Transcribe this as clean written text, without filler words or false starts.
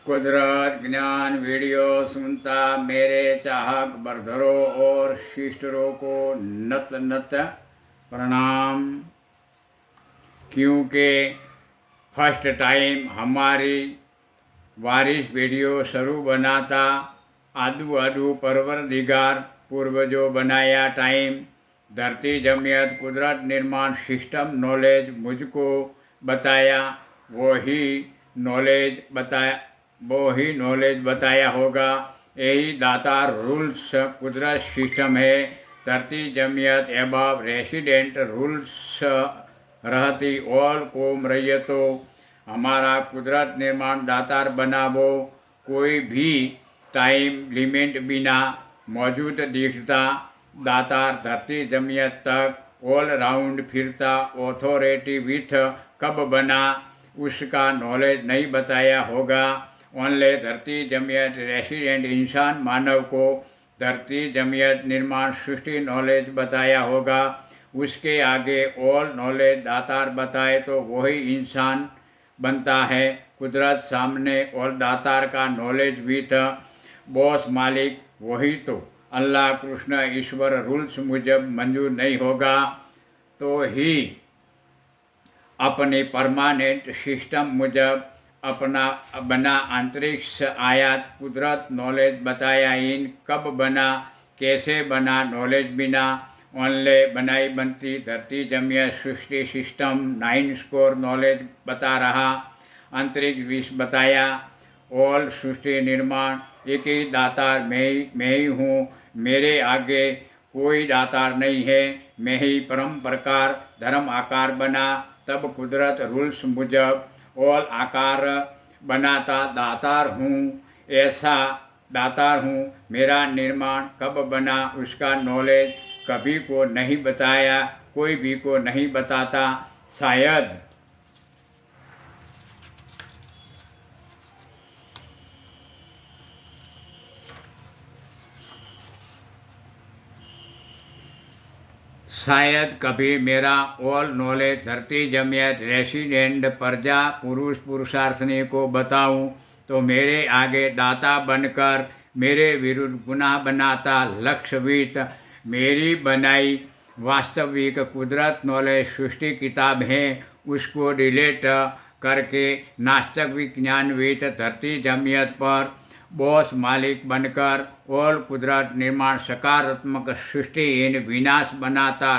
कुदरत ज्ञान वीडियो सुनता मेरे चाहक बरधरों और शिष्टरों को नत नत प्रणाम। क्योंकि फर्स्ट टाइम हमारी वारिस वीडियो शुरू बनाता आदू आदू परवरदिगार पूर्वजों बनाया टाइम धरती जमियत कुदरत निर्माण सिस्टम नॉलेज मुझको बताया वही नॉलेज बताया होगा। यही दातार रूल्स कुदरत सिस्टम है। धरती जमियत एबाब रेसिडेंट रूल्स रहती ऑल कोम रैयतो हमारा कुदरत निर्माण दातार बनावो कोई भी टाइम लिमिट बिना मौजूद दिखता दातार धरती जमियत तक ऑल राउंड फिरता ऑथोरिटी विथ कब बना उसका नॉलेज नहीं बताया होगा। ओनली धरती जमियत रेसिडेंट इंसान मानव को धरती जमियत निर्माण सृष्टि नॉलेज बताया होगा। उसके आगे ऑल नॉलेज दातार बताए तो वही इंसान बनता है। कुदरत सामने और दातार का नॉलेज भी था। बॉस मालिक वही तो अल्लाह कृष्ण ईश्वर रूल्स मुजब मंजूर नहीं होगा तो ही अपने परमानेंट सिस्टम मुजब अपना बना अंतरिक्ष आयात कुदरत नॉलेज बताया इन कब बना कैसे बना नॉलेज बिना ओनले बनाई बनती धरती जमियत सृष्टि सिस्टम 9 स्कोर नॉलेज बता रहा अंतरिक्ष विश्व बताया ऑल सृष्टि निर्माण एक ही दातार मैं ही हूँ मेरे आगे कोई दातार नहीं है मैं ही परम प्रकार धर्म आकार बना तब कुदरत रूल्स मुजब ऑल आकार बनाता दातार हूँ ऐसा दातार हूँ। मेरा निर्माण कब बना उसका नॉलेज कभी को नहीं बताया कोई भी को नहीं बताता। शायद कभी मेरा ऑल नॉलेज धरती जमियत रेसिडेंट प्रजा पुरुष पुरुषार्थनी को बताऊं तो मेरे आगे दाता बनकर मेरे विरुद्ध गुनाह बनाता लक्ष्यवीत मेरी बनाई वास्तविक कुदरत नॉलेज सृष्टि किताब है उसको डिलीट करके नास्तिक विज्ञानविद धरती जमियत पर बॉस मालिक बनकर ऑल कुदरत निर्माण सकारात्मक सृष्टि इन विनाश बनाता